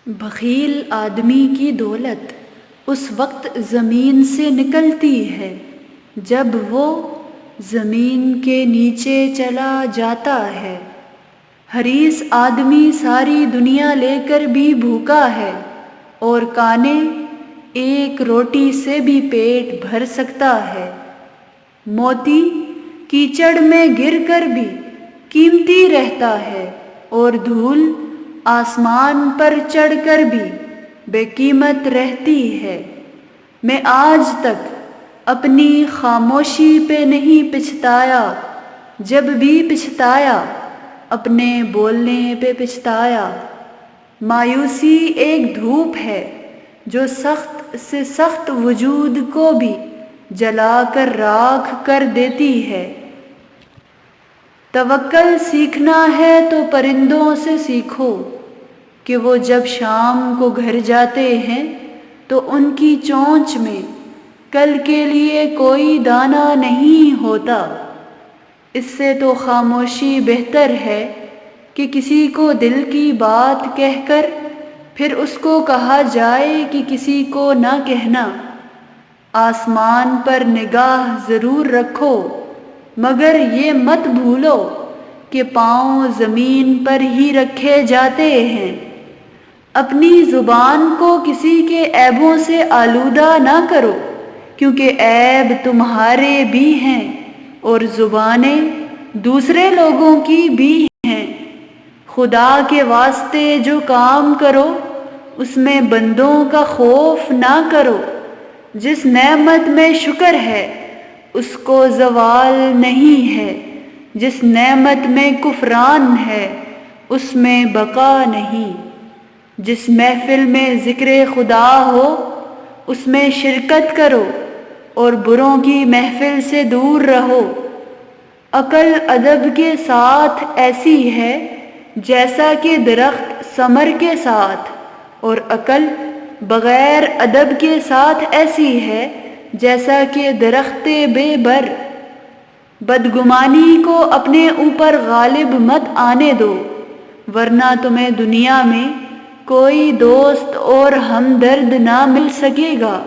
بخیل آدمی کی دولت اس وقت زمین سے نکلتی ہے جب وہ زمین کے نیچے چلا جاتا ہے۔ حریص آدمی ساری دنیا لے کر بھی بھوکا ہے اور کانے ایک روٹی سے بھی پیٹ بھر سکتا ہے۔ موتی کیچڑ میں گر کر بھی قیمتی رہتا ہے اور دھول آسمان پر چڑھ کر بھی بے قیمت رہتی ہے۔ میں آج تک اپنی خاموشی پہ نہیں پچھتایا، جب بھی پچھتایا اپنے بولنے پہ پچھتایا۔ مایوسی ایک دھوپ ہے جو سخت سے سخت وجود کو بھی جلا کر راکھ کر دیتی ہے۔ توکل سیکھنا ہے تو پرندوں سے سیکھو کہ وہ جب شام کو گھر جاتے ہیں تو ان کی چونچ میں کل کے لیے کوئی دانہ نہیں ہوتا۔ اس سے تو خاموشی بہتر ہے کہ کسی کو دل کی بات کہہ کر پھر اس کو کہا جائے کہ کسی کو نہ کہنا۔ آسمان پر نگاہ ضرور رکھو مگر یہ مت بھولو کہ پاؤں زمین پر ہی رکھے جاتے ہیں۔ اپنی زبان کو کسی کے عیبوں سے آلودہ نہ کرو کیونکہ عیب تمہارے بھی ہیں اور زبانیں دوسرے لوگوں کی بھی ہیں۔ خدا کے واسطے جو کام کرو اس میں بندوں کا خوف نہ کرو۔ جس نعمت میں شکر ہے اس کو زوال نہیں ہے، جس نعمت میں کفران ہے اس میں بقا نہیں۔ جس محفل میں ذکر خدا ہو اس میں شرکت کرو اور بروں کی محفل سے دور رہو۔ عقل ادب کے ساتھ ایسی ہے جیسا کہ درخت ثمر کے ساتھ، اور عقل بغیر ادب کے ساتھ ایسی ہے جیسا کہ درخت بے بر۔ بدگمانی کو اپنے اوپر غالب مت آنے دو ورنہ تمہیں دنیا میں کوئی دوست اور ہمدرد نہ مل سکے گا۔